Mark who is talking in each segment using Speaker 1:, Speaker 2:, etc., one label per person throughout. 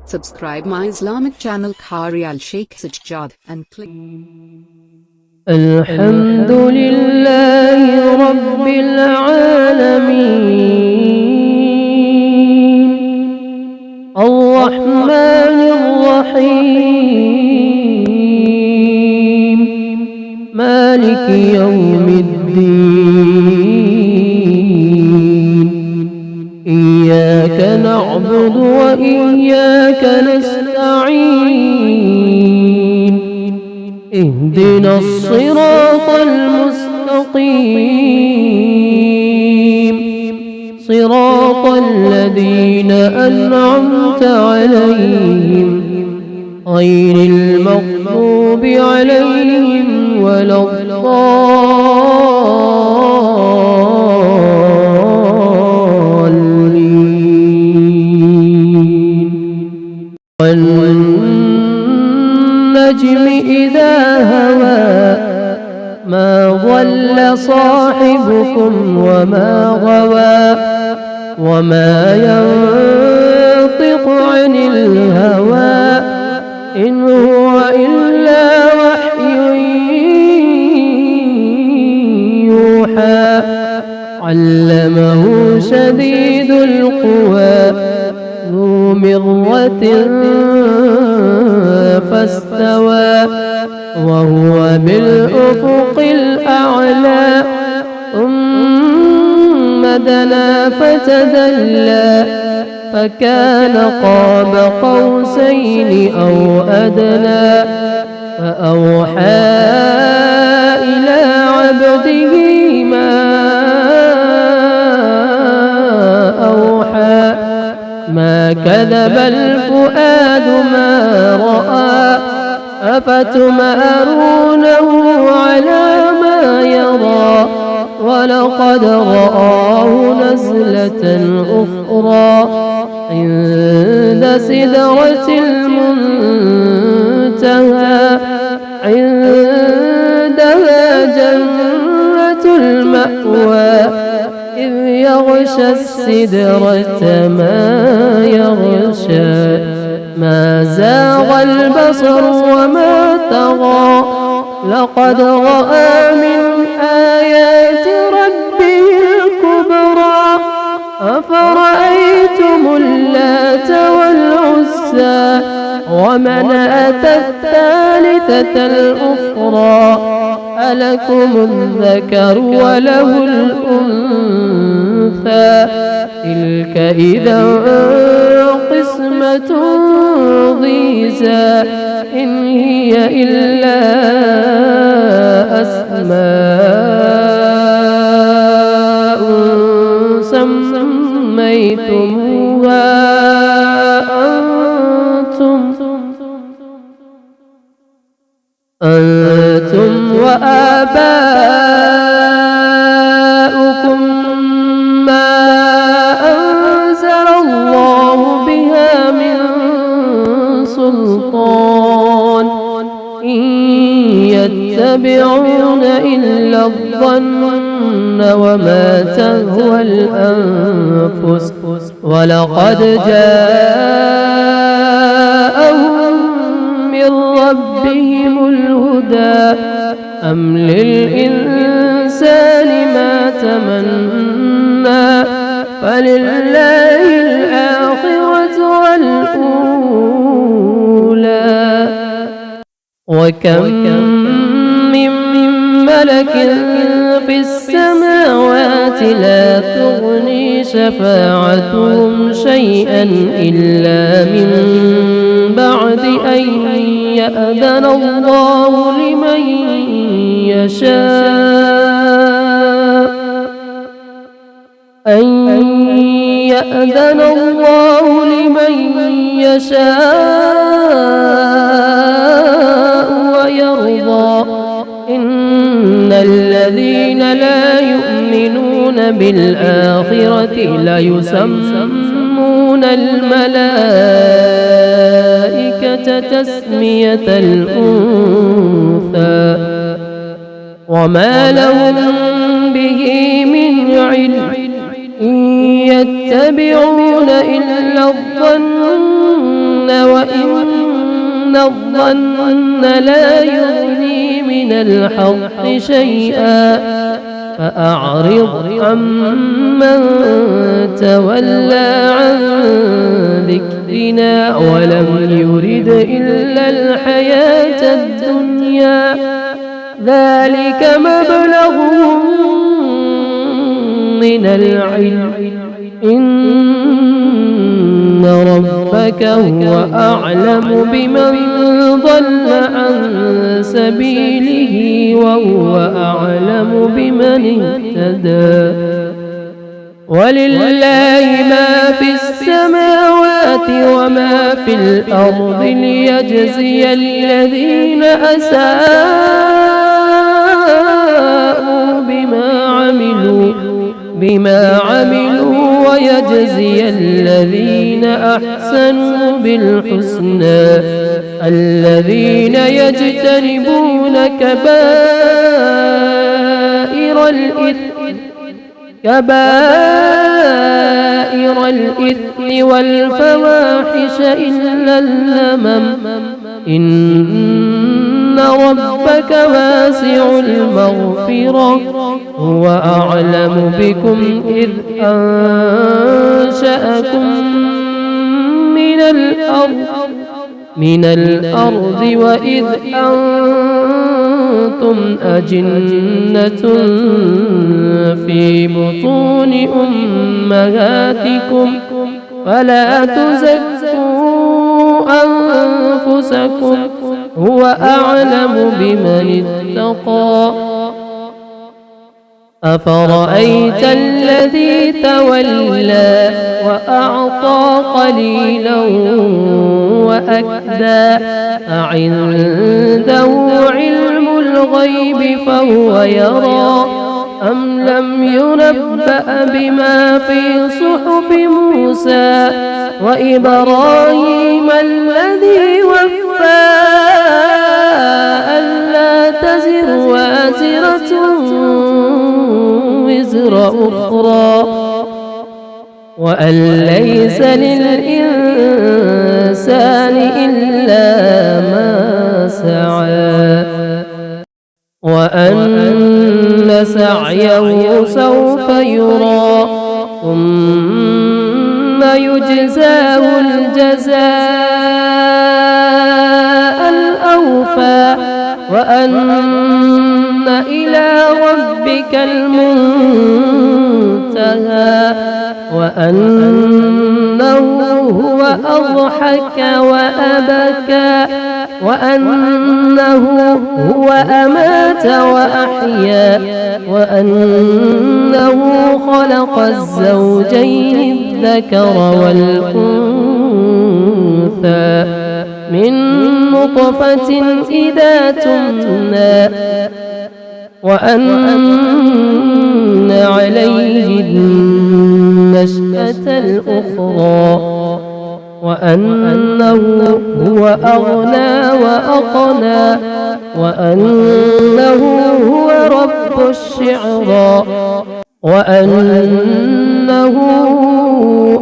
Speaker 1: Subscribe my Islamic channel Qari Al-Sheikh Sajjad and click.
Speaker 2: الحمد لله رب العالمين الرحمن الرحيم مالك يوم الدين إياك نعبد وإياك نستعين اهدنا الصراط المستقيم صراط الذين أنعمت عليهم غير المغضوب عليهم ولا الضالين والنجم إذا هوى ما ضل صاحبكم وما غوى وما ينطق عن الهوى إن هو إلا وحي يوحى علمه شديد القوى ذو مرة فاستوى وهو بالأفق الأعلى ثم دنا فتدلى فكان قاب قوسين أو أدنى فأوحى إلى عبده ما أوحى ما كذب الفؤاد ما رأى أفتمارونه على ما يرى ولقد رآه نزلة أخرى عند سدرة المنتهى عندها جنة المأوى إذ يغشى السدرة ما يغشى ما زاغ البصر وما طغى لقد رأى من آيات ربه الكبرى أفرأيتم اللات والعزى ومناة الثالثة الأخرى ألكم الذكر وله الأنثى تلك إذا قسمة ضيزى إن هي إلا أسماء سميتموها أنتم وآباؤكم ما أنزل الله بها من سلطان إن يتبعون إلا الظن وما تهوى الأنفس ولقد جاءهم من ربهم الهدى أم للإنسان ما تمنى فلله الآخرة والأولى وكم من ملك في السماوات لا تغني شفاعتهم شيئا إلا من بعد أن يأذن الله لمن يشاء ويرضى إن الذين لا يؤمنون بالآخرة ليسمون الملائكة تسمية الأنثى وما لهم به من علم إن يتبعون إلا الظن وإن الظن لا يغني من الحق شيئا فأعرض عمن تولى عن ذكرنا ولم يرد إلا الحياة الدنيا ذلك مبلغهم من العلم إن ربك هو أعلم بمن ضل عن سبيله وهو أعلم بمن اهتدى ولله ما في السماوات وما في الأرض ليجزي الذين أساءوا بما عملوا ويجزي الذين أحسنوا بالحسنى الذين يجتنبون كبائر الإثم والفواحش إلا اللمم إن ربك واسع المغفرة هو أعلم بكم إذ أنشأكم من الأرض وإذ أنتم أجنة في بطون أمهاتكم فلا تزكوا أنفسكم هو أعلم بمن اتقى أفرأيت الذي تولى وأعطى قليلا وأكدى أعنده علم الغيب فهو يرى أم لم ينبأ بما في صحف موسى وإبراهيم الذي وفى ألا تزر وازرة وزر أخرى وأن ليس للإنسان إلا ما سعى وأن سعيه سوف يرى ثم يجزاه الجزاء الأوفى وأن إلى ربك المنتهى وأنه هو أضحك وأبكى وأنه هو أمات وأحيا وأنه خلق الزوجين الذكر والأنثى من نطفة إذا تمنى وأن عليه النشأة الأخرى وأنه هو أغنى وأقنى وأنه هو رب الشعرى وأنه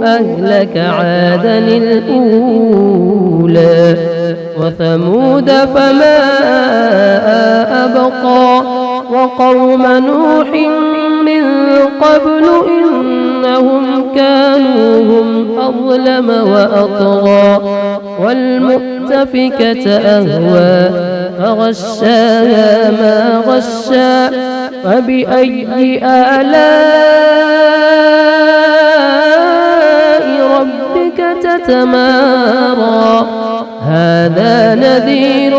Speaker 2: أهلك عادا الأولى وثمود فما أبقى وقوم نوح من قبل إنهم كانوا هم أظلم وأطغى والمؤتفكة أهوى فغشاها ما غشى فبأي آلاء ربك تتمارى هذا نذير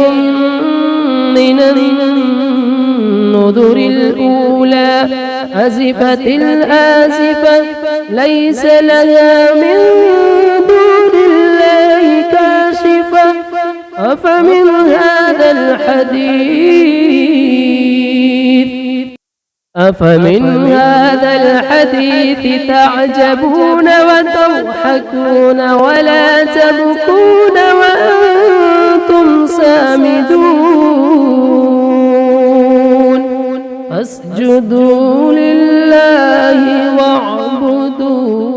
Speaker 2: من النذر الأولى أزفت الآزفة ليس لها من دون الله كاشفة أفمن هذا الحديث تعجبون وتضحكون ولا تبكون وأنتم سامدون فاسجدوا لله واعبدوا